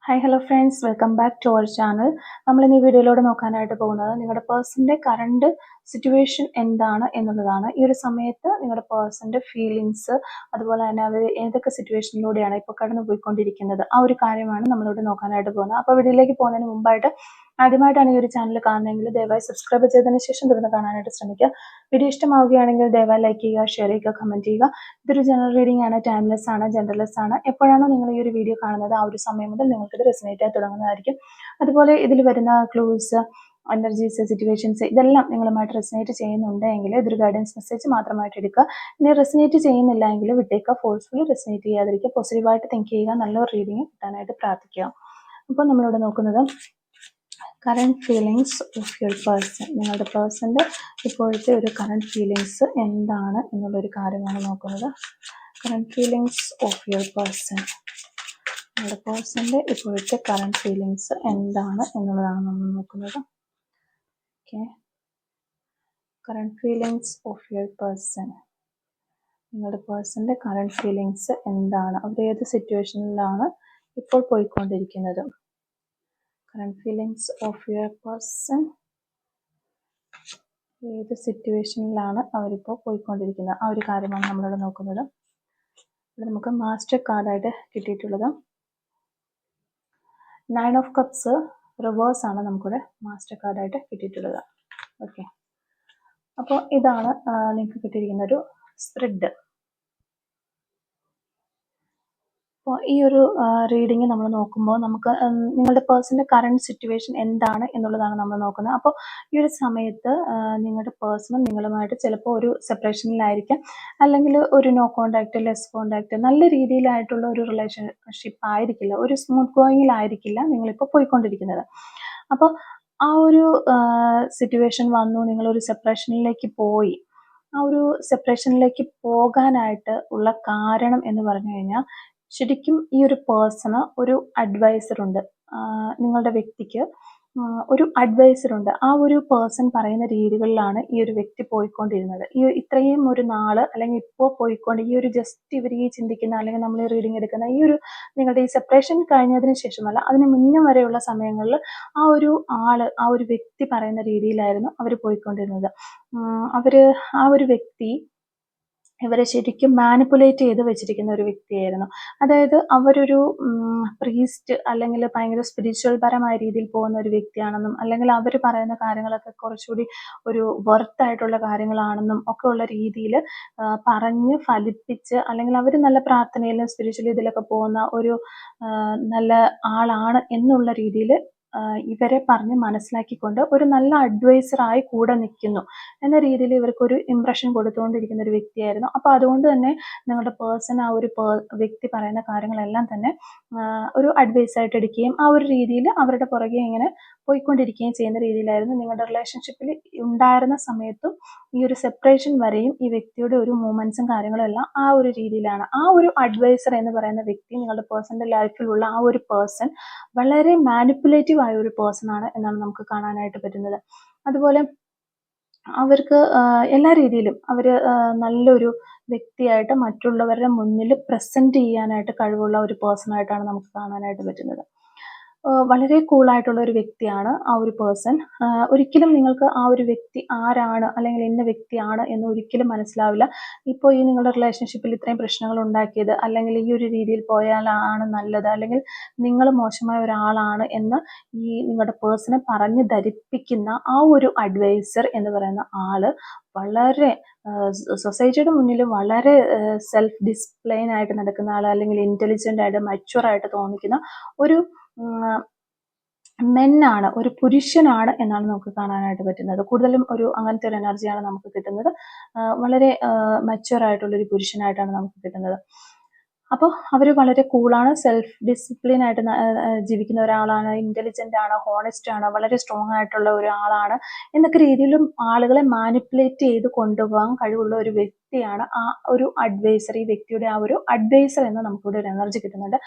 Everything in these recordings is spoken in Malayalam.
Hi hello friends, welcome back to our channel. നമ്മൾ ഇന്ന് ഈ വീഡിയോയിലൂടെ നോക്കാനായിട്ട് പോകുന്നത് നിങ്ങളുടെ പേഴ്സൻ്റെ കറണ്ട് സിറ്റുവേഷൻ എന്താണ് എന്നുള്ളതാണ്. ഈ ഒരു സമയത്ത് നിങ്ങളുടെ പേഴ്സൻ്റെ ഫീലിങ്സ്, അതുപോലെ തന്നെ അവർ ഏതൊക്കെ സിറ്റുവേഷനിലൂടെയാണ് ഇപ്പോൾ കടന്നു പോയിക്കൊണ്ടിരിക്കുന്നത്, ആ ഒരു കാര്യമാണ് നമ്മളിവിടെ നോക്കാനായിട്ട് പോകുന്നത്. അപ്പോൾ വീഡിയോയിലേക്ക് പോകുന്നതിന് മുമ്പായിട്ട് ആദ്യമായിട്ടാണ് ഈ ഒരു ചാനൽ കാണുന്നതെങ്കിൽ ദയവായി സബ്സ്ക്രൈബ് ചെയ്തതിന് ശേഷം തുടർന്ന് കാണാനായിട്ട് ശ്രമിക്കുക. വീഡിയോ ഇഷ്ടമാവുകയാണെങ്കിൽ ദയവായി ലൈക്ക് ചെയ്യുക, ഷെയർ ചെയ്യുക, കമൻറ്റ് ചെയ്യുക. ഇതൊരു ജനറൽ റീഡിംഗ് ആണ്, ടൈംലെസ് ആണ്, ജനറൽലെസ് ആണ്. എപ്പോഴാണോ നിങ്ങൾ ഈ ഒരു വീഡിയോ കാണുന്നത് ആ ഒരു സമയം മുതൽ നിങ്ങൾക്കിത് റെസനേറ്റ് ആയി തുടങ്ങുന്നതായിരിക്കും. അതുപോലെ ഇതിൽ വരുന്ന ക്ലൂസ്, എനർജീസ്, സിറ്റുവേഷൻസ് ഇതെല്ലാം നിങ്ങളുമായിട്ട് റെസനേറ്റ് ചെയ്യുന്നുണ്ടെങ്കിൽ ഇതൊരു ഗൈഡൻസ് മെസ്സേജ് മാത്രമായിട്ട് എടുക്കുക. ഇനി റെസനേറ്റ് ചെയ്യുന്നില്ല എങ്കിൽ വിട്ടേക്കുക. ഫോഴ്സ്ഫുള്ളി റെസനേറ്റ് ചെയ്യാതിരിക്കുക. പോസിറ്റീവായിട്ട് തിങ്ക് ചെയ്യുക. നല്ലൊരു റീഡിങ് കിട്ടാനായിട്ട് പ്രാർത്ഥിക്കുക. അപ്പോൾ നമ്മളിവിടെ നോക്കുന്നത് current feelings of your person. നിങ്ങളുടെ പേഴ്സൻ്റെ ഇപ്പോഴത്തെ ഒരു കറണ്ട് ഫീലിങ്സ് എന്താണ് എന്നുള്ളൊരു കാര്യമാണ് നോക്കുന്നത്. Current feelings of your person. നിങ്ങളുടെ പേഴ്സൻ്റെ ഇപ്പോഴത്തെ കറണ്ട് ഫീലിങ്സ് എന്താണ് എന്നുള്ളതാണ് നമ്മൾ നോക്കുന്നത്. Okay, current feelings of your person. നിങ്ങളുടെ പേഴ്സൻ്റെ കറണ്ട് ഫീലിങ്സ് എന്താണ്, അവർ ഏത് സിറ്റുവേഷനിലാണ് ഇപ്പോൾ പോയിക്കൊണ്ടിരിക്കുന്നത്. Current feelings of your person, ഏത് സിറ്റുവേഷനിലാണ് അവരിപ്പോൾ പോയിക്കൊണ്ടിരിക്കുന്നത്, ആ ഒരു കാര്യമാണ് നമ്മളിവിടെ നോക്കുന്നത്. ഇവിടെ നമുക്ക് മാസ്റ്റർ കാർഡായിട്ട് കിട്ടിയിട്ടുള്ളത് 9 ഓഫ് കപ്സ് റിവേഴ്സ് ആണ് നമുക്കിവിടെ മാസ്റ്റർ കാർഡായിട്ട് കിട്ടിയിട്ടുള്ളത്. ഓക്കെ, അപ്പോൾ ഇതാണ് നിങ്ങൾക്ക് കിട്ടിയിരിക്കുന്ന ഒരു സ്പ്രെഡ്. അപ്പോൾ ഈ ഒരു റീഡിങ് നമ്മൾ നോക്കുമ്പോൾ നമുക്ക് നിങ്ങളുടെ പേഴ്സൻ്റെ കറണ്ട് സിറ്റുവേഷൻ എന്താണ് എന്നുള്ളതാണ് നമ്മൾ നോക്കുന്നത്. അപ്പോൾ ഈ ഒരു സമയത്ത് നിങ്ങളുടെ പേഴ്സണും നിങ്ങളുമായിട്ട് ചിലപ്പോൾ ഒരു സെപ്പറേഷനിലായിരിക്കാം, അല്ലെങ്കിൽ ഒരു നോ കോണ്ടാക്ട്, ലെസ് കോണ്ടാക്ട്, നല്ല രീതിയിലായിട്ടുള്ള ഒരു റിലേഷൻഷിപ്പ് ആയിരിക്കില്ല, ഒരു സ്മൂത്ത് ഗോയിങ്ങിലായിരിക്കില്ല നിങ്ങളിപ്പോൾ പോയിക്കൊണ്ടിരിക്കുന്നത്. അപ്പോൾ ആ ഒരു സിറ്റുവേഷൻ വന്നു, നിങ്ങളൊരു സെപ്പറേഷനിലേക്ക് പോയി. ആ ഒരു സെപ്പറേഷനിലേക്ക് പോകാനായിട്ട് ഉള്ള കാരണം എന്ന് പറഞ്ഞു കഴിഞ്ഞാൽ, ശരിക്കും ഈ ഒരു പേഴ്സണ് ഒരു അഡ്വൈസർ ഉണ്ട്, നിങ്ങളുടെ വ്യക്തിക്ക് ഒരു അഡ്വൈസർ ഉണ്ട്. ആ ഒരു പേഴ്സൺ പറയുന്ന രീതികളിലാണ് ഈ ഒരു വ്യക്തി പോയിക്കൊണ്ടിരുന്നത്. ഈ ഇത്രയും ഒരു നാള്, അല്ലെങ്കിൽ ഇപ്പോൾ പോയിക്കൊണ്ട് ഈ ഒരു ജസ്റ്റ് ഇവർ ഈ ചിന്തിക്കുന്ന, അല്ലെങ്കിൽ നമ്മൾ ഈ റീഡിങ് എടുക്കുന്ന ഈ ഒരു നിങ്ങളുടെ ഈ സെപ്പറേഷൻ കഴിഞ്ഞതിന് ശേഷമല്ല, അതിന് മുന്നേ വരെയുള്ള സമയങ്ങളിൽ ആ ഒരു ആള്, ആ ഒരു വ്യക്തി പറയുന്ന രീതിയിലായിരുന്നു അവർ പോയിക്കൊണ്ടിരുന്നത്. ആ ഒരു വ്യക്തി ഇവരെ ശരിക്കും മാനിപ്പുലേറ്റ് ചെയ്ത് വെച്ചിരിക്കുന്ന ഒരു വ്യക്തിയായിരുന്നു. അതായത് അവരൊരു പ്രീസ്റ്റ്, അല്ലെങ്കിൽ ഭയങ്കര സ്പിരിച്വൽ പരമായ രീതിയിൽ പോകുന്ന ഒരു വ്യക്തിയാണെന്നും, അല്ലെങ്കിൽ അവർ പറയുന്ന കാര്യങ്ങളൊക്കെ കുറച്ചുകൂടി ഒരു വർത്തായിട്ടുള്ള കാര്യങ്ങളാണെന്നും ഒക്കെ ഉള്ള രീതിയിൽ പറഞ്ഞ് ഫലിപ്പിച്ച്, അല്ലെങ്കിൽ അവർ നല്ല പ്രാർത്ഥനയിലും സ്പിരിച്വൽ ഇതിലൊക്കെ പോകുന്ന ഒരു നല്ല ആളാണ് എന്നുള്ള രീതിയിൽ ഇവരെ പറഞ്ഞ് മനസ്സിലാക്കിക്കൊണ്ട് ഒരു നല്ല അഡ്വൈസറായി കൂടെ നിൽക്കുന്നു എന്ന രീതിയിൽ ഇവർക്കൊരു ഇംപ്രഷൻ കൊടുത്തുകൊണ്ടിരിക്കുന്ന ഒരു വ്യക്തിയായിരുന്നു. അപ്പോൾ അതുകൊണ്ട് തന്നെ നിങ്ങളുടെ പേഴ്സൺ ആ ഒരു വ്യക്തി പറയുന്ന കാര്യങ്ങളെല്ലാം തന്നെ ഒരു അഡ്വൈസായിട്ട് എടുക്കുകയും ആ ഒരു രീതിയിൽ അവരുടെ പുറകെ ഇങ്ങനെ പോയിക്കൊണ്ടിരിക്കുകയും ചെയ്യുന്ന രീതിയിലായിരുന്നു നിങ്ങളുടെ റിലേഷൻഷിപ്പിൽ ഉണ്ടായിരുന്ന സമയത്തും. ഈ ഒരു സെപ്പറേഷൻ വരെയും ഈ വ്യക്തിയുടെ ഒരു മൂവ്മെന്റ്സും കാര്യങ്ങളും എല്ലാം ആ ഒരു രീതിയിലാണ്. ആ ഒരു അഡ്വൈസർ എന്ന് പറയുന്ന വ്യക്തി, നിങ്ങളുടെ പേഴ്സന്റെ ലൈഫിലുള്ള ആ ഒരു പേഴ്സൺ വളരെ മാനിപ്പുലേറ്റീവ് ആയ ഒരു പേഴ്സൺ ആണ് എന്നാണ് നമുക്ക് കാണാനായിട്ട് പറ്റുന്നത്. അതുപോലെ അവർക്ക് എല്ലാ രീതിയിലും അവർ നല്ലൊരു വ്യക്തിയായിട്ട് മറ്റുള്ളവരുടെ മുന്നിൽ പ്രസന്റ് ചെയ്യാനായിട്ട് കഴിവുള്ള ഒരു പേഴ്സണായിട്ടാണ് നമുക്ക് കാണാനായിട്ട് പറ്റുന്നത്. വളരെ കൂളായിട്ടുള്ള ഒരു വ്യക്തിയാണ് ആ ഒരു പേഴ്സൺ. ഒരിക്കലും നിങ്ങൾക്ക് ആ ഒരു വ്യക്തി ആരാണ്, അല്ലെങ്കിൽ ഇന്ന വ്യക്തിയാണ് എന്ന് ഒരിക്കലും മനസ്സിലാവില്ല. ഇപ്പോൾ ഈ നിങ്ങളുടെ റിലേഷൻഷിപ്പിൽ ഇത്രയും പ്രശ്നങ്ങൾ ഉണ്ടാക്കിയത്, അല്ലെങ്കിൽ ഈ ഒരു രീതിയിൽ പോയാലാണ് നല്ലത്, അല്ലെങ്കിൽ നിങ്ങൾ മോശമായ ഒരാളാണ് എന്ന് ഈ നിങ്ങളുടെ പേഴ്സണെ പറഞ്ഞ് ധരിപ്പിക്കുന്ന ആ ഒരു അഡ്വൈസർ എന്ന് പറയുന്ന ആള് വളരെ സൊസൈറ്റിയുടെ മുന്നിൽ വളരെ സെൽഫ് ഡിസിപ്ലൈൻ ആയിട്ട് നടക്കുന്ന ആൾ, അല്ലെങ്കിൽ ഇന്റലിജന്റ് ആയിട്ട് മച്വർ ആയിട്ട് തോന്നിക്കുന്ന ഒരു മെന്നാണ്, ഒരു പുരുഷനാണ് എന്നാണ് നമുക്ക് കാണാനായിട്ട് പറ്റുന്നത്. കൂടുതലും ഒരു അങ്ങനത്തെ ഒരു എനർജിയാണ് നമുക്ക് കിട്ടുന്നത്. വളരെ മച്വർ ആയിട്ടുള്ള ഒരു പുരുഷനായിട്ടാണ് നമുക്ക് കിട്ടുന്നത്. അപ്പോൾ അവർ വളരെ കൂളാണ്, സെൽഫ് ഡിസിപ്ലിൻ ആയിട്ട് ജീവിക്കുന്ന ഒരാളാണ്, ഇന്റലിജന്റ് ആണ്, ഹോണസ്റ്റ് ആണ്, വളരെ സ്ട്രോങ് ആയിട്ടുള്ള ഒരാളാണ് എന്നൊക്കെ രീതിയിലും ആളുകളെ മാനിപ്പുലേറ്റ് ചെയ്ത് കൊണ്ടുപോകാൻ കഴിവുള്ള ഒരു വ്യക്തിയാണ് ആ ഒരു അഡ്വൈസർ. ഈ വ്യക്തിയുടെ ആ ഒരു അഡ്വൈസർ എന്ന് നമുക്കിവിടെ ഒരു എനർജി കിട്ടുന്നുണ്ട്.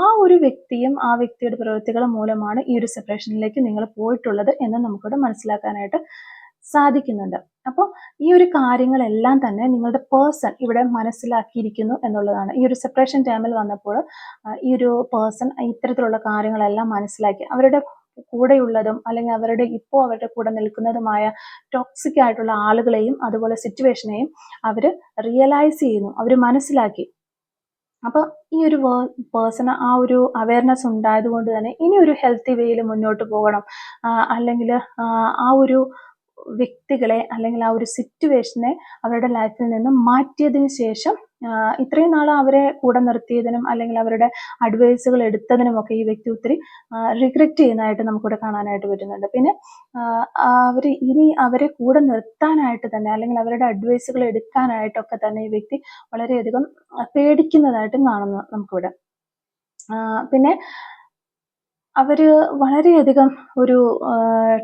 ആ ഒരു വ്യക്തിയും ആ വ്യക്തിയുടെ പ്രവൃത്തികളും മൂലമാണ് ഈ ഒരു സെപ്പറേഷനിലേക്ക് നിങ്ങൾ പോയിട്ടുള്ളത് എന്ന് നമുക്കിവിടെ മനസ്സിലാക്കാനായിട്ട് സാധിക്കുന്നുണ്ട്. അപ്പോൾ ഈ ഒരു കാര്യങ്ങളെല്ലാം തന്നെ നിങ്ങളുടെ പേഴ്സൺ ഇവിടെ മനസ്സിലാക്കിയിരിക്കുന്നു എന്നുള്ളതാണ്. ഈ ഒരു സെപ്പറേഷൻ ടൈമിൽ വന്നപ്പോൾ ഈ ഒരു പേഴ്സൺ ഇത്തരത്തിലുള്ള കാര്യങ്ങളെല്ലാം മനസ്സിലാക്കി അവരുടെ കൂടെയുള്ളതും അല്ലെങ്കിൽ അവരുടെ കൂടെ നിൽക്കുന്നതുമായ ടോക്സിക് ആയിട്ടുള്ള ആളുകളെയും അതുപോലെ സിറ്റുവേഷനെയും അവർ റിയലൈസ് ചെയ്യുന്നു, അവർ മനസ്സിലാക്കി. അപ്പോൾ ഈ ഒരു പേഴ്സണ് ആ ഒരു അവയർനെസ് ഉണ്ടായത് കൊണ്ട് തന്നെ ഇനി ഒരു ഹെൽത്തി വേയിൽ മുന്നോട്ട് പോകണം, അല്ലെങ്കിൽ ആ ഒരു വ്യക്തികളെ അല്ലെങ്കിൽ ആ ഒരു സിറ്റുവേഷനെ അവരുടെ ലൈഫിൽ നിന്ന് മാറ്റിയതിന് ശേഷം ഇത്രയും നാൾ അവരെ കൂടെ നിർത്തിയതിനും അല്ലെങ്കിൽ അവരുടെ അഡ്വൈസുകൾ എടുത്തതിനുമൊക്കെ ഈ വ്യക്തി ഒത്തിരി റിഗ്രറ്റ് ചെയ്യുന്നതായിട്ട് നമുക്കിവിടെ കാണാനായിട്ട് പറ്റുന്നുണ്ട്. പിന്നെ അവർ ഇനി അവരെ കൂടെ നിർത്താനായിട്ട് തന്നെ അല്ലെങ്കിൽ അവരുടെ അഡ്വൈസുകൾ എടുക്കാനായിട്ടൊക്കെ തന്നെ ഈ വ്യക്തി വളരെയധികം പേടിക്കുന്നതായിട്ടും കാണുന്നു നമുക്കിവിടെ. പിന്നെ അവര് വളരെയധികം ഒരു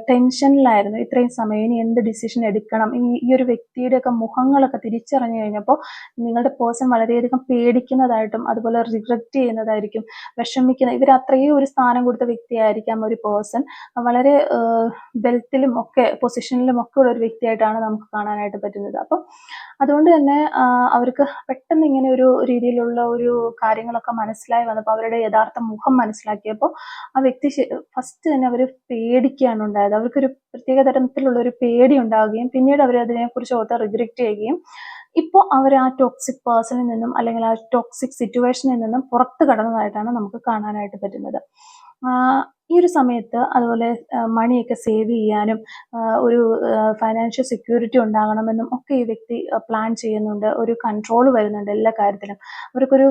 ടെൻഷനിലായിരുന്നു ഇത്രയും സമയം. ഇനി എന്ത് ഡിസിഷൻ എടുക്കണം, ഈ ഒരു വ്യക്തിയുടെയൊക്കെ മുഖങ്ങളൊക്കെ തിരിച്ചറിഞ്ഞു കഴിഞ്ഞപ്പോൾ നിങ്ങളുടെ പേഴ്സൺ വളരെയധികം പേടിക്കുന്നതായിട്ടും അതുപോലെ റിഗ്രറ്റ് ചെയ്യുന്നതായിരിക്കും, ഇവർ അത്രയും ഒരു സ്ഥാനം കൊടുത്ത വ്യക്തിയായിരിക്കാം ഒരു പേഴ്സൺ. വളരെ വെൽത്തിലും ഒക്കെ പൊസിഷനിലും ഒക്കെ ഉള്ള ഒരു വ്യക്തിയായിട്ടാണ് നമുക്ക് കാണാനായിട്ട് പറ്റുന്നത്. അപ്പം അതുകൊണ്ട് തന്നെ അവർക്ക് പെട്ടെന്ന് ഇങ്ങനെ ഒരു രീതിയിലുള്ള ഒരു കാര്യങ്ങളൊക്കെ മനസ്സിലായി വന്നപ്പോൾ, അവരുടെ യഥാർത്ഥ മുഖം മനസ്സിലാക്കിയപ്പോൾ ആ വ്യക്തി ഫസ്റ്റ് തന്നെ അവർ പേടിക്കുകയാണ് ഉണ്ടായത്. അവർക്കൊരു പ്രത്യേക തരത്തിലുള്ള ഒരു പേടി ഉണ്ടാവുകയും പിന്നീട് അവർ അതിനെക്കുറിച്ച് ഓർത്ത് റിഗ്രറ്റ് ചെയ്യുകയും ഇപ്പോൾ അവർ ആ ടോക്സിക് പേഴ്സണിൽ നിന്നും അല്ലെങ്കിൽ ആ ടോക്സിക് സിറ്റുവേഷനിൽ നിന്നും പുറത്ത് കടന്നതായിട്ടാണ് നമുക്ക് കാണാനായിട്ട് പറ്റുന്നത്. ഈ ഒരു സമയത്ത് അതുപോലെ മണിയൊക്കെ സേവ് ചെയ്യാനും ഒരു ഫൈനാൻഷ്യൽ സെക്യൂരിറ്റി ഉണ്ടാകണമെന്നും ഒക്കെ ഈ വ്യക്തി പ്ലാൻ ചെയ്യുന്നുണ്ട്. ഒരു കൺട്രോൾ വരുന്നുണ്ട് എല്ലാ കാര്യത്തിലും. അവർക്കൊരു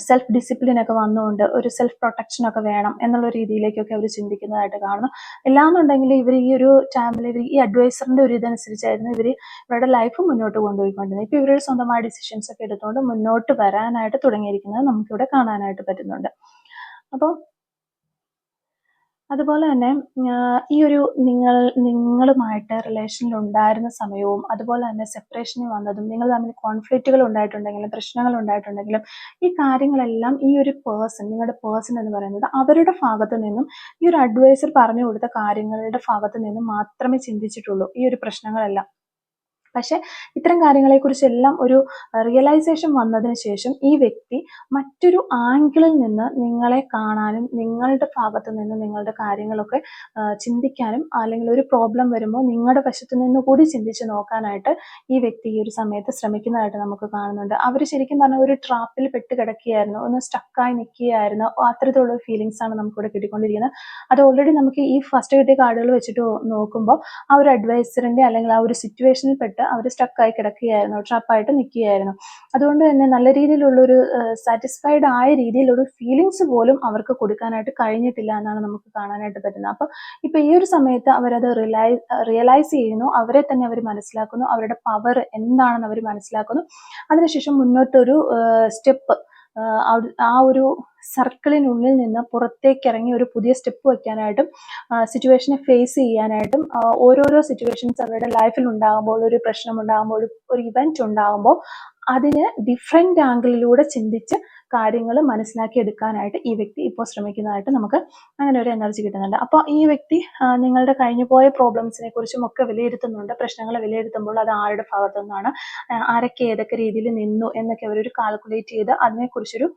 സെൽഫ് ഡിസിപ്ലിൻ ഒക്കെ വന്നുകൊണ്ട് ഒരു സെൽഫ് പ്രൊട്ടക്ഷൻ ഒക്കെ വേണം എന്നുള്ള രീതിയിലേക്കൊക്കെ അവർ ചിന്തിക്കുന്നതായിട്ട് കാണുന്നു. എല്ലാന്നുണ്ടെങ്കിൽ ഇവർ ഈ ഒരു ടൈമിൽ ഈ അഡ്വൈസറിന്റെ ഒരു ഇതനുസരിച്ചായിരുന്നു ഇവരുടെ ലൈഫ് മുന്നോട്ട് കൊണ്ടുപോയിക്കൊണ്ടിരുന്നത്. ഇപ്പൊ ഇവരുടെ സ്വന്തമായ ഡിസിഷൻസ് ഒക്കെ എടുത്തുകൊണ്ട് മുന്നോട്ട് വരാനായിട്ട് തുടങ്ങിയിരിക്കുന്നത് നമുക്കിവിടെ കാണാനായിട്ട് പറ്റുന്നുണ്ട്. അപ്പോൾ അതുപോലെ തന്നെ ഈ ഒരു നിങ്ങളുമായിട്ട് റിലേഷനിൽ ഉണ്ടായിരുന്ന സമയവും അതുപോലെ തന്നെ സെപ്പറേഷനിൽ വന്നതും നിങ്ങൾ തമ്മിൽ കോൺഫ്ലിക്റ്റുകൾ ഉണ്ടായിട്ടുണ്ടെങ്കിലും പ്രശ്നങ്ങൾ ഉണ്ടായിട്ടുണ്ടെങ്കിലും ഈ കാര്യങ്ങളെല്ലാം ഈ ഒരു നിങ്ങളുടെ പേഴ്സൺ എന്ന് പറയുന്നത് അവരുടെ ഭാഗത്ത് നിന്നും ഈ ഒരു അഡ്വൈസർ പറഞ്ഞു കൊടുത്ത കാര്യങ്ങളുടെ ഭാഗത്ത് നിന്നും മാത്രമേ ചിന്തിച്ചിട്ടുള്ളൂ ഈ ഒരു പ്രശ്നങ്ങളെല്ലാം. പക്ഷെ ഇത്തരം കാര്യങ്ങളെക്കുറിച്ചെല്ലാം ഒരു റിയലൈസേഷൻ വന്നതിന് ശേഷം ഈ വ്യക്തി മറ്റൊരു ആംഗിളിൽ നിന്ന് നിങ്ങളെ കാണാനും നിങ്ങളുടെ ഭാഗത്ത് നിന്ന് നിങ്ങളുടെ കാര്യങ്ങളൊക്കെ ചിന്തിക്കാനും അല്ലെങ്കിൽ ഒരു പ്രോബ്ലം വരുമ്പോൾ നിങ്ങളുടെ വശത്ത് നിന്ന് കൂടി ചിന്തിച്ച് നോക്കാനായിട്ട് ഈ വ്യക്തി ഈ ഒരു സമയത്ത് ശ്രമിക്കുന്നതായിട്ട് നമുക്ക് കാണുന്നുണ്ട്. അവർ ശരിക്കും പറഞ്ഞാൽ ഒരു ട്രാപ്പിൽ പെട്ട് കിടക്കുകയായിരുന്നു, ഒന്ന് സ്റ്റക്കായി നിൽക്കുകയായിരുന്നു. അത്തരത്തിലുള്ള ഫീലിങ്സ് ആണ് നമുക്കിവിടെ കിട്ടിക്കൊണ്ടിരിക്കുന്നത്. അത് ഓൾറെഡി നമുക്ക് ഈ ഫസ്റ്റ് കിട്ടിയ കാർഡുകൾ വെച്ചിട്ട് നോക്കുമ്പോൾ ആ ഒരു അഡ്വൈസറിന്റെ അല്ലെങ്കിൽ ആ ഒരു സിറ്റുവേഷനിൽ പെട്ട് അവർ സ്റ്റക്കായി കിടക്കുകയായിരുന്നു, ട്രാപ്പായിട്ട് നിൽക്കുകയായിരുന്നു. അതുകൊണ്ട് തന്നെ നല്ല രീതിയിലുള്ളൊരു സാറ്റിസ്ഫൈഡ് ആയ രീതിയിലൊരു ഫീലിങ്സ് പോലും അവർക്ക് കൊടുക്കാനായിട്ട് കഴിഞ്ഞിട്ടില്ല എന്നാണ് നമുക്ക് കാണാനായിട്ട് പറ്റുന്നത്. അപ്പം ഇപ്പൊ ഈ ഒരു സമയത്ത് അവരത് റിയലൈസ് ചെയ്യുന്നു, അവരെ തന്നെ അവർ മനസ്സിലാക്കുന്നു, അവരുടെ പവർ എന്താണെന്ന് അവർ മനസ്സിലാക്കുന്നു. അതിനുശേഷം മുന്നോട്ടൊരു സ്റ്റെപ്പ് ആ ഒരു സർക്കിളിനുള്ളിൽ നിന്ന് പുറത്തേക്ക് ഇറങ്ങി ഒരു പുതിയ സ്റ്റെപ്പ് വയ്ക്കാനായിട്ടും സിറ്റുവേഷനെ ഫേസ് ചെയ്യാനായിട്ടും ഓരോരോ സിറ്റുവേഷൻസ് അവരുടെ ലൈഫിൽ ഉണ്ടാകുമ്പോൾ, ഒരു പ്രശ്നം ഉണ്ടാകുമ്പോൾ, ഒരു ഇവന്റ് ഉണ്ടാകുമ്പോൾ അതിന് ഡിഫറെന്റ് ആംഗിളിലൂടെ ചിന്തിച്ച് കാര്യങ്ങൾ മനസ്സിലാക്കി എടുക്കാനായിട്ട് ഈ വ്യക്തി ഇപ്പോൾ ശ്രമിക്കുന്നതായിട്ട് നമുക്ക് അങ്ങനെ ഒരു എനർജി കിട്ടുന്നുണ്ട്. അപ്പോൾ ഈ വ്യക്തി നിങ്ങളുടെ കഴിഞ്ഞു പോയ പ്രോബ്ലംസിനെ കുറിച്ചും ഒക്കെ വിലയിരുത്തുന്നുണ്ട്. പ്രശ്നങ്ങളെ വിലയിരുത്തുമ്പോൾ അത് ആരുടെ ഭാഗത്തു നിന്നാണ്, ആരൊക്കെ ഏതൊക്കെ രീതിയിൽ നിന്നു എന്നൊക്കെ അവരൊരു കാൽക്കുലേറ്റ് ചെയ്ത് അതിനെക്കുറിച്ചൊരു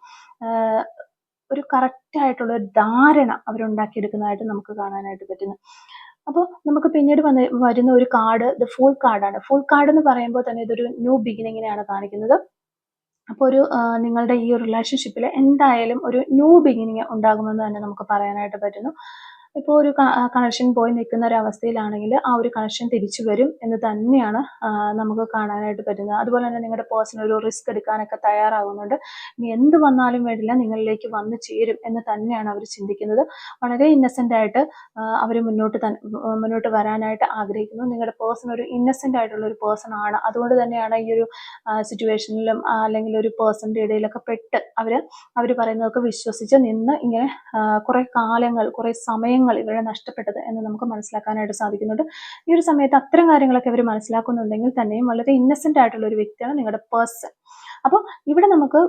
ഒരു കറക്റ്റ് ആയിട്ടുള്ള ഒരു ധാരണ അവരുണ്ടാക്കിയെടുക്കുന്നതായിട്ട് നമുക്ക് കാണാനായിട്ട് പറ്റുന്നു. അപ്പോൾ നമുക്ക് പിന്നീട് വരുന്ന ഒരു കാർഡ് ദ ഫുൾ കാർഡാണ്. ഫുൾ കാർഡ് എന്ന് പറയുമ്പോൾ തന്നെ ഇതൊരു ന്യൂ ബിഗിനിങ്ങിനെയാണ് കാണിക്കുന്നത്. അപ്പോൾ ഒരു നിങ്ങളുടെ ഈ റിലേഷൻഷിപ്പിൽ എന്തായാലും ഒരു ന്യൂ ബിഗിനിങ് ഉണ്ടാകുമെന്ന് തന്നെ നമുക്ക് പറയാനായിട്ട് പറ്റുന്നു. ഇപ്പോൾ ഒരു കണക്ഷൻ പോയി നിൽക്കുന്ന ഒരു അവസ്ഥയിലാണെങ്കിൽ ആ ഒരു കണക്ഷൻ തിരിച്ചു വരും എന്ന് തന്നെയാണ് നമുക്ക് കാണാനായിട്ട് പറ്റുന്നത്. അതുപോലെ തന്നെ നിങ്ങളുടെ പേഴ്സൺ ഒരു റിസ്ക് എടുക്കാനൊക്കെ തയ്യാറാകുന്നുണ്ട്. ഇനി എന്ത് വന്നാലും വേണ്ടില്ല, നിങ്ങളിലേക്ക് വന്നു ചേരും എന്ന് തന്നെയാണ് അവർ ചിന്തിക്കുന്നത്. വളരെ ഇന്നസെന്റ് ആയിട്ട് അവർ മുന്നോട്ട് വരാനായിട്ട് ആഗ്രഹിക്കുന്നു. നിങ്ങളുടെ പേഴ്സൺ ഒരു ഇന്നസെന്റ് ആയിട്ടുള്ള ഒരു പേഴ്സൺ ആണ്. അതുകൊണ്ട് തന്നെയാണ് ഈ ഒരു സിറ്റുവേഷനിലും അല്ലെങ്കിൽ ഒരു പേഴ്സണിന്റെ ഇടയിലൊക്കെ പെട്ട് അവർ പറയുന്നതൊക്കെ വിശ്വസിച്ച് നിന്ന് ഇങ്ങനെ കുറെ കാലങ്ങൾ, കുറെ സമയങ്ങൾ ഇവരെ നഷ്ടപ്പെട്ടത് എന്ന് നമുക്ക് മനസ്സിലാക്കാനായിട്ട് സാധിക്കുന്നുണ്ട്. ഈ ഒരു സമയത്ത് അത്തരം കാര്യങ്ങളൊക്കെ അവർ മനസ്സിലാക്കുന്നുണ്ടെങ്കിൽ തന്നെയും വളരെ ഇന്നസെന്റ് ആയിട്ടുള്ള ഒരു വ്യക്തിയാണ് നിങ്ങളുടെ പേഴ്സൺ. അപ്പോൾ ഇവിടെ നമുക്ക്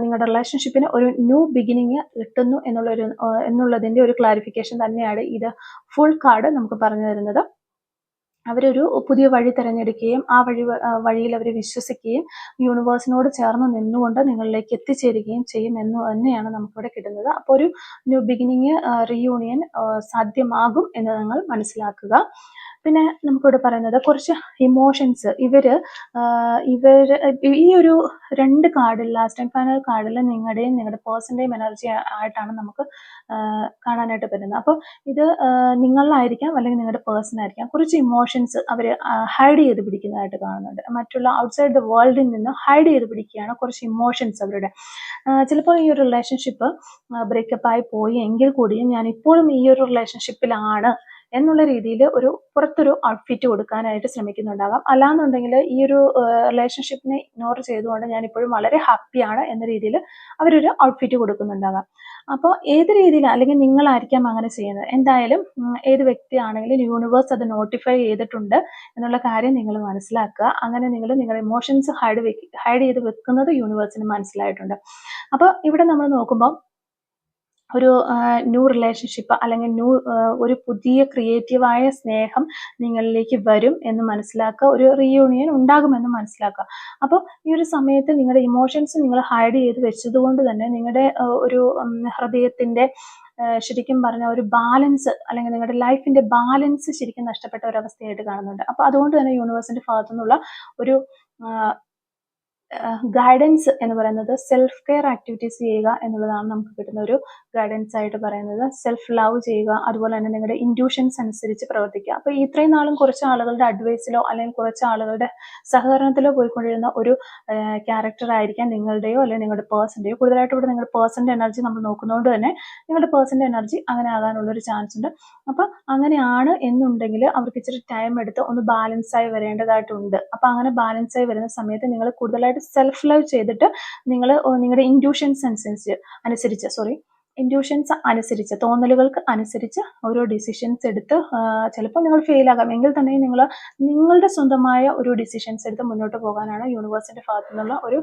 നിങ്ങളുടെ റിലേഷൻഷിപ്പിന് ഒരു ന്യൂ ബിഗിനിങ് കിട്ടുന്നു എന്നുള്ളതിന്റെ ഒരു ക്ലാരിഫിക്കേഷൻ തന്നെയാണ് ഇത് ഫുൾ കാർഡ് നമുക്ക് പറഞ്ഞു തരുന്നത്. അവരൊരു പുതിയ വഴി തിരഞ്ഞെടുക്കുകയും ആ വഴിയിൽ അവർ വിശ്വസിക്കുകയും യൂണിവേഴ്സിനോട് ചേർന്ന് നിന്നുകൊണ്ട് നിങ്ങളിലേക്ക് എത്തിച്ചേരുകയും ചെയ്യും എന്ന് തന്നെയാണ് നമുക്കിവിടെ കിട്ടുന്നത്. അപ്പോൾ ഒരു ന്യൂ ബിഗിനിങ്, റീയൂണിയൻ സാധ്യമാകും എന്ന് നിങ്ങൾ മനസ്സിലാക്കുക. പിന്നെ നമുക്കിവിടെ പറയുന്നത് കുറച്ച് ഇമോഷൻസ് ഇവര് ഈ ഒരു 2 കാർഡിൽ, ലാസ്റ്റ് ആൻഡ് ഫൈനൽ കാർഡിൽ നിങ്ങളുടെയും നിങ്ങളുടെ പേഴ്സൻ്റെയും എനർജി ആയിട്ടാണ് നമുക്ക് കാണാനായിട്ട് പറ്റുന്നത്. അപ്പോൾ ഇത് നിങ്ങളിലായിരിക്കാം അല്ലെങ്കിൽ നിങ്ങളുടെ പേഴ്സൺ ആയിരിക്കാം. കുറച്ച് ഇമോഷൻസ് അവർ ഹൈഡ് ചെയ്ത് പിടിക്കുന്നതായിട്ട് കാണുന്നുണ്ട്. മറ്റുള്ള ഔട്ട്സൈഡ് ദ വേൾഡിൽ നിന്ന് ഹൈഡ് ചെയ്ത് പിടിക്കുകയാണ് കുറച്ച് ഇമോഷൻസ് അവരുടെ. ചിലപ്പോൾ ഈ ഒരു റിലേഷൻഷിപ്പ് ബ്രേക്കപ്പ് ആയി പോയി എങ്കിൽ കൂടിയും ഞാൻ ഇപ്പോഴും ഈ ഒരു റിലേഷൻഷിപ്പിലാണ് എന്നുള്ള രീതിയിൽ പുറത്തൊരു ഔട്ട്ഫിറ്റ് കൊടുക്കാനായിട്ട് ശ്രമിക്കുന്നുണ്ടാകാം. അല്ലാന്നുണ്ടെങ്കിൽ ഈ ഒരു റിലേഷൻഷിപ്പിനെ ഇഗ്നോർ ചെയ്തുകൊണ്ട് ഞാൻ ഇപ്പോഴും വളരെ ഹാപ്പിയാണ് എന്ന രീതിയിൽ അവരൊരു ഔട്ട്ഫിറ്റ് കൊടുക്കുന്നുണ്ടാകാം. അപ്പോൾ ഏത് രീതിയിൽ, അല്ലെങ്കിൽ നിങ്ങളായിരിക്കാം അങ്ങനെ ചെയ്യുന്നത്. എന്തായാലും ഏത് വ്യക്തിയാണെങ്കിലും യൂണിവേഴ്സ് അത് നോട്ടിഫൈ ചെയ്തിട്ടുണ്ട് എന്നുള്ള കാര്യം നിങ്ങൾ മനസ്സിലാക്കുക. അങ്ങനെ നിങ്ങൾ നിങ്ങളുടെ ഇമോഷൻസ് ഹൈഡ് ചെയ്ത് വെക്കുന്നത് യൂണിവേഴ്സിന് മനസ്സിലായിട്ടുണ്ട്. അപ്പോൾ ഇവിടെ നമ്മൾ നോക്കുമ്പോൾ ഒരു ന്യൂ റിലേഷൻഷിപ്പ് അല്ലെങ്കിൽ ഒരു പുതിയ ക്രിയേറ്റീവായ സ്നേഹം നിങ്ങളിലേക്ക് വരും എന്ന് മനസ്സിലാക്കുക. ഒരു റീയൂണിയൻ ഉണ്ടാകുമെന്ന് മനസ്സിലാക്കുക. അപ്പോൾ ഈ ഒരു സമയത്ത് നിങ്ങളുടെ ഇമോഷൻസ് നിങ്ങൾ ഹൈഡ് ചെയ്ത് വെച്ചതുകൊണ്ട് തന്നെ നിങ്ങളുടെ ഒരു ഹൃദയത്തിൻ്റെ ശരിക്കും പറഞ്ഞ ഒരു ബാലൻസ്, അല്ലെങ്കിൽ നിങ്ങളുടെ ലൈഫിന്റെ ബാലൻസ് ശരിക്കും നഷ്ടപ്പെട്ട ഒരവസ്ഥയായിട്ട് കാണുന്നുണ്ട്. അപ്പോൾ അതുകൊണ്ട് തന്നെ യൂണിവേഴ്സിന്റെ ഭാഗത്തു നിന്നുള്ള ഒരു ഗൈഡൻസ് എന്ന് പറയുന്നത് സെൽഫ് കെയർ ആക്ടിവിറ്റീസ് ചെയ്യുക എന്നുള്ളതാണ് നമുക്ക് കിട്ടുന്ന ഒരു ഗൈഡൻസ് ആയിട്ട് പറയുന്നത്. സെൽഫ് ലവ് ചെയ്യുക, അതുപോലെ തന്നെ നിങ്ങളുടെ ഇൻഡ്യൂഷൻസ് അനുസരിച്ച് പ്രവർത്തിക്കുക. അപ്പോൾ ഇത്രയും നാളും കുറച്ച് ആളുകളുടെ അഡ്വൈസിലോ അല്ലെങ്കിൽ കുറച്ച് ആളുകളുടെ സഹകരണത്തിലോ പോയിക്കൊണ്ടിരുന്ന ഒരു ക്യാരക്ടർ ആയിരിക്കാം നിങ്ങളുടെയോ അല്ലെങ്കിൽ നിങ്ങളുടെ പേഴ്സൻ്റെയോ. കൂടുതലായിട്ട് ഇവിടെ നിങ്ങളുടെ പേഴ്സൻ്റെ എനർജി നമ്മൾ നോക്കുന്നതുകൊണ്ട് തന്നെ നിങ്ങളുടെ പേഴ്സൻ്റെ എനർജി അങ്ങനെ ആകാനുള്ളൊരു ചാൻസ് ഉണ്ട്. അപ്പോൾ അങ്ങനെയാണ് എന്നുണ്ടെങ്കിൽ അവർക്ക് ഇച്ചിരി ടൈം എടുത്ത് ഒന്ന് ബാലൻസായി വരേണ്ടതായിട്ടുണ്ട്. അപ്പോൾ അങ്ങനെ ബാലൻസായി വരുന്ന സമയത്ത് നിങ്ങൾ കൂടുതലായിട്ട് സെൽഫ് ലവ് ചെയ്തിട്ട് നിങ്ങൾ നിങ്ങളുടെ ഇൻഡ്യൂഷൻസ് അനുസരിച്ച് തോന്നലുകൾക്ക് അനുസരിച്ച് ഓരോ ഡിസിഷൻസ് എടുത്ത് ചിലപ്പോൾ നിങ്ങൾ ഫെയിൽ ആകാം എങ്കിൽ തന്നെ നിങ്ങൾ നിങ്ങളുടെ സ്വന്തമായ ഒരു ഡിസിഷൻസ് എടുത്ത് മുന്നോട്ട് പോകാനാണ് യൂണിവേഴ്സിന്റെ ഭാഗത്തു നിന്നുള്ള ഒരു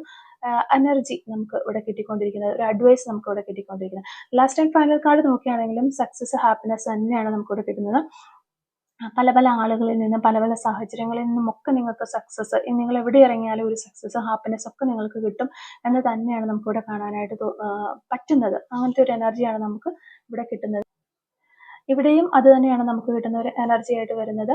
എനർജി നമുക്ക് ഇവിടെ കിട്ടിക്കൊണ്ടിരിക്കുന്നത്, ഒരു അഡ്വൈസ് നമുക്ക് ഇവിടെ കിട്ടിക്കൊണ്ടിരിക്കുന്നത്. ലാസ്റ്റ് ആൻഡ് ഫൈനൽ കാർഡ് നോക്കുകയാണെങ്കിലും സക്സസ്, ഹാപ്പിനെസ് തന്നെയാണ് നമുക്കിവിടെ കിട്ടുന്നത്. പല പല ആളുകളിൽ നിന്നും പല പല സാഹചര്യങ്ങളിൽ നിന്നുമൊക്കെ നിങ്ങൾക്ക് സക്സസ്, നിങ്ങൾ എവിടെ ഇറങ്ങിയാലും ഒരു സക്സസ്, ഹാപ്പിനെസ് ഒക്കെ നിങ്ങൾക്ക് കിട്ടും എന്ന് തന്നെയാണ് നമുക്കിവിടെ കാണാനായിട്ട് പറ്റുന്നത്. അങ്ങനത്തെ ഒരു എനർജിയാണ് നമുക്ക് ഇവിടെ കിട്ടുന്നത്. ഇവിടെയും അത് തന്നെയാണ് നമുക്ക് കിട്ടുന്ന ഒരു എനർജി ആയിട്ട് വരുന്നത്.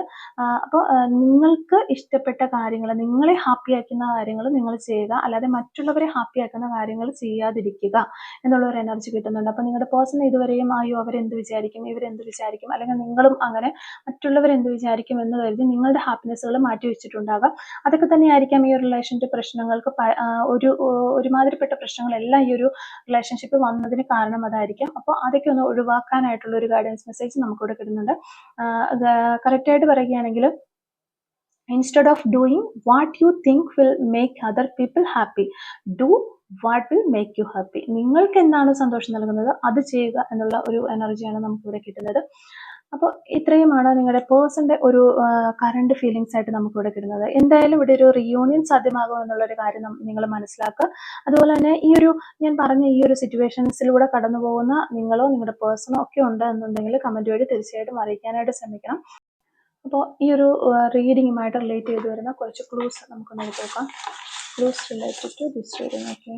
അപ്പോൾ നിങ്ങൾക്ക് ഇഷ്ടപ്പെട്ട കാര്യങ്ങൾ, നിങ്ങളെ ഹാപ്പി ആക്കുന്ന കാര്യങ്ങൾ നിങ്ങൾ ചെയ്യുക, അല്ലാതെ മറ്റുള്ളവരെ ഹാപ്പി ആക്കുന്ന കാര്യങ്ങൾ ചെയ്യാതിരിക്കുക എന്നുള്ള ഒരു എനർജി കിട്ടുന്നുണ്ട്. അപ്പോൾ നിങ്ങളുടെ പേഴ്സൺ ഇതുവരെയും അയ്യോ അവരെന്ത് വിചാരിക്കും, ഇവരെന്ത് വിചാരിക്കും, അല്ലെങ്കിൽ നിങ്ങളും അങ്ങനെ മറ്റുള്ളവരെന്ത് വിചാരിക്കും എന്ന് കരുതി നിങ്ങളുടെ ഹാപ്പിനെസ്സുകൾ മാറ്റി വെച്ചിട്ടുണ്ടാകാം. അതൊക്കെ തന്നെയായിരിക്കാം ഈ ഒരു റിലേഷൻ്റെ പ്രശ്നങ്ങൾക്ക് ഒരുമാതിരിപ്പെട്ട പ്രശ്നങ്ങളെല്ലാം ഈ ഒരു റിലേഷൻഷിപ്പ് വന്നതിന് കാരണം അതായിരിക്കാം. അപ്പോൾ അതൊക്കെ ഒന്ന് ഒഴിവാക്കാനായിട്ടുള്ള ഒരു ഗൈഡൻസ് മെസ്സേജ് നമുക്കിവിടെ കിട്ടുന്നുണ്ട്. കറക്റ്റായിട്ട് പറയുകയാണെങ്കിൽ instead of doing what you think will make other people happy, do what will make you happy. നിങ്ങൾക്ക് എന്താണ് സന്തോഷം നൽകുന്നത് അത് ചെയ്യുക എന്നുള്ള ഒരു എനർജിയാണ് നമുക്കിവിടെ കിട്ടുന്നത്. അപ്പോൾ ഇത്രയുമാണ് നിങ്ങളുടെ പേഴ്സൻ്റെ ഒരു കറണ്ട് ഫീലിങ്സ് ആയിട്ട് നമുക്കിവിടെ കിട്ടുന്നത്. എന്തായാലും ഇവിടെ ഒരു റീയൂണിയൻ സാധ്യമാകും എന്നുള്ളൊരു കാര്യം നിങ്ങൾ മനസ്സിലാക്കുക. അതുപോലെ തന്നെ ഞാൻ പറഞ്ഞ ഈ ഒരു സിറ്റുവേഷൻസിലൂടെ കടന്നു പോകുന്ന നിങ്ങളോ നിങ്ങളുടെ പേഴ്സണോ ഒക്കെ ഉണ്ട് എന്നുണ്ടെങ്കിൽ കമൻറ്റ് വഴി തീർച്ചയായിട്ടും അറിയിക്കാനായിട്ട് ശ്രമിക്കണം. അപ്പോൾ ഈ ഒരു റീഡിങ്ങുമായിട്ട് റിലേറ്റ് ചെയ്ത് വരുന്ന കുറച്ച് ക്ലൂസ് നമുക്ക് നോക്കാം. Clues related to this reading. Okay,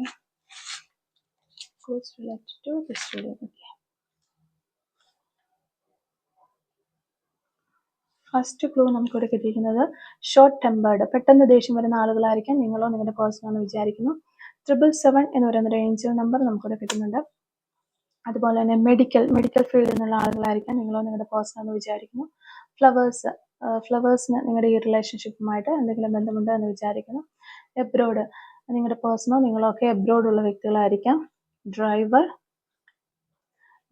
clues related to this reading. Okay, first clue നമുക്കിവിടെ കിട്ടിയിരിക്കുന്നത് ഷോർട്ട് ടെമ്പേർഡ്, പെട്ടെന്ന് ദേഷ്യം വരുന്ന ആളുകളായിരിക്കാം നിങ്ങളോ നിങ്ങളുടെ പേഴ്സണോ എന്ന് വിചാരിക്കുന്നു. 777 എന്ന് പറയുന്ന ഏഞ്ചൽ നമ്പർ നമുക്കിവിടെ കിട്ടുന്നുണ്ട്. അതുപോലെ തന്നെ മെഡിക്കൽ ഫീൽഡിൽ നിന്നുള്ള ആളുകളായിരിക്കാം നിങ്ങളോ നിങ്ങളുടെ പേഴ്സണോ എന്ന് വിചാരിക്കുന്നു. ഫ്ലവേഴ്സിന് നിങ്ങളുടെ ഈ റിലേഷൻഷിപ്പുമായിട്ട് എന്തെങ്കിലും ബന്ധമുണ്ടോ എന്ന് വിചാരിക്കുന്നു. എബ്രോഡ്, നിങ്ങളുടെ പേഴ്സണോ നിങ്ങളോ ഒക്കെ എബ്രോഡുള്ള വ്യക്തികളായിരിക്കാം. ഡ്രൈവർ,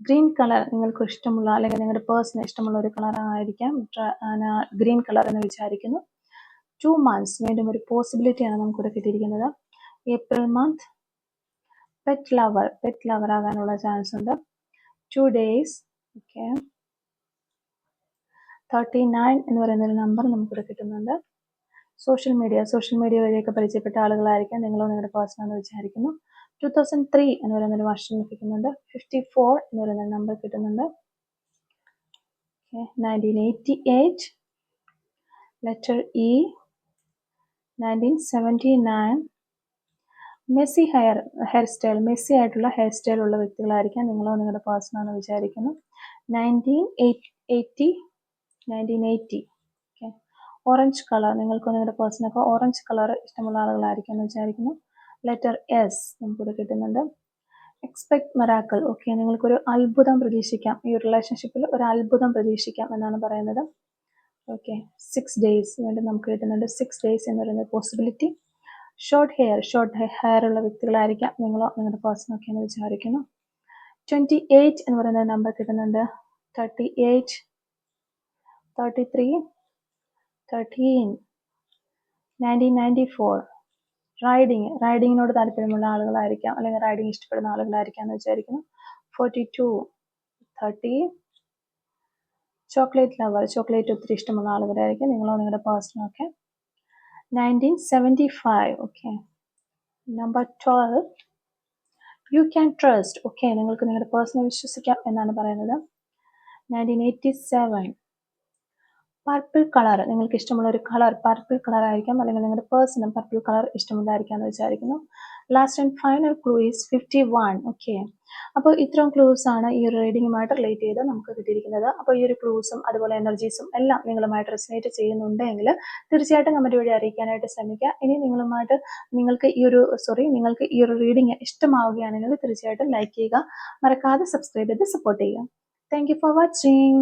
ഗ്രീൻ കളർ നിങ്ങൾക്ക് ഇഷ്ടമുള്ള അല്ലെങ്കിൽ നിങ്ങളുടെ പേഴ്സണ് ഇഷ്ടമുള്ള ഒരു കളറായിരിക്കാം ഗ്രീൻ കളർ എന്ന് വിചാരിക്കുന്നു. 2 months വീണ്ടും ഒരു പോസിബിലിറ്റിയാണ് നമുക്കിവിടെ കിട്ടിയിരിക്കുന്നത്. ഏപ്രിൽ മന്ത്, പെറ്റ് ലവർ ആകാനുള്ള ചാൻസ് ഉണ്ട്. 2 days. ഓക്കെ, 39 എന്ന് പറയുന്ന ഒരു നമ്പർ നമുക്കിവിടെ കിട്ടുന്നുണ്ട്. സോഷ്യൽ മീഡിയ വഴിയൊക്കെ പരിചയപ്പെട്ട ആളുകളായിരിക്കാം നിങ്ങളോ നിങ്ങളുടെ പേഴ്സണോ എന്ന് വിചാരിക്കുന്നു. 2003 എന്ന് പറയുന്ന ഒരു വർഷം കിട്ടുന്നുണ്ട്. 54 എന്ന് പറയുന്ന നമ്പർ കിട്ടുന്നുണ്ട്. 1988, letter E 1979 Messi hair style, Messi ആയിട്ടുള്ള ഹെയർ സ്റ്റൈൽ ഉള്ള വ്യക്തികളായിരിക്കാം നിങ്ങളോ നിങ്ങളുടെ പേഴ്സണോ എന്ന് വിചാരിക്കുന്നു. 1980 ഓക്കെ. ഓറഞ്ച് കളർ, നിങ്ങൾക്ക് നിങ്ങളുടെ പേഴ്സണൊക്കെ ഓറഞ്ച് കളർ ഇഷ്ടമുള്ള ആളുകളായിരിക്കും എന്ന് വിചാരിക്കുന്നു. ലെറ്റർ എസ് നമുക്കിവിടെ കിട്ടുന്നുണ്ട്. എക്സ്പെക്ട് മെറാക്കിൾ, ഓക്കെ, നിങ്ങൾക്കൊരു അത്ഭുതം പ്രതീക്ഷിക്കാം, ഈ റിലേഷൻഷിപ്പിൽ ഒരു അത്ഭുതം പ്രതീക്ഷിക്കാം എന്നാണ് പറയുന്നത്. ഓക്കെ, 6 days വീണ്ടും നമുക്ക് കിട്ടുന്നുണ്ട്. 6 days എന്ന് പറയുന്ന പോസിബിലിറ്റി. ഷോർട്ട് ഹെയർ ഉള്ള വ്യക്തികളായിരിക്കാം നിങ്ങളോ നിങ്ങളുടെ പേഴ്സണോ ഒക്കെ എന്ന് വിചാരിക്കുന്നു. 28 എന്ന് പറയുന്ന നമ്പർ കിട്ടുന്നുണ്ട്. 38, 33, 13, 1994. റൈഡിങ്ങിനോട് താല്പര്യമുള്ള ആളുകളായിരിക്കാം, അല്ലെങ്കിൽ റൈഡിങ് ഇഷ്ടപ്പെടുന്ന ആളുകളായിരിക്കാം എന്ന് വിചാരിക്കുന്നു. 42, 30. ചോക്ലേറ്റ് ഒത്തിരി ഇഷ്ടമുള്ള ആളുകളായിരിക്കും നിങ്ങളോ നിങ്ങളുടെ പേഴ്സണോ ഒക്കെ. 1975, okay. Number 12, you can trust, okay, നിങ്ങൾക്ക് നിങ്ങളുടെ പേഴ്സണെ വിശ്വസിക്കാം എന്നാണ് പറയുന്നത്. 1987, പർപ്പിൾ കളർ, നിങ്ങൾക്ക് ഇഷ്ടമുള്ള ഒരു കളർ പർപ്പിൾ കളർ ആയിരിക്കാം, അല്ലെങ്കിൽ നിങ്ങളുടെ പേഴ്സണും പർപ്പിൾ കളർ ഇഷ്ടമുണ്ടായിരിക്കാം എന്ന് വിചാരിക്കുന്നു. Last and final clue is 51, okay. അപ്പോൾ ഇത്രയും ക്ലൂസ് ആണ് ഈ ഒരു റീഡിങ്ങുമായിട്ട് റിലേറ്റ് ചെയ്ത് നമുക്ക് കിട്ടിയിരിക്കുന്നത്. അപ്പോൾ ഈ ഒരു ക്ലൂസും അതുപോലെ എനർജീസും എല്ലാം നിങ്ങളുമായിട്ട് റെസനേറ്റ് ചെയ്യുന്നുണ്ടെങ്കിൽ തീർച്ചയായിട്ടും കമൻറ്റ് വഴി അറിയിക്കാനായിട്ട് ശ്രമിക്കുക. ഇനി നിങ്ങൾക്ക് ഈ ഒരു റീഡിങ് ഇഷ്ടമാവുകയാണെങ്കിൽ തീർച്ചയായിട്ടും ലൈക്ക് ചെയ്യുക, മറക്കാതെ സബ്സ്ക്രൈബ് ചെയ്ത് സപ്പോർട്ട് ചെയ്യുക. Thank you for watching.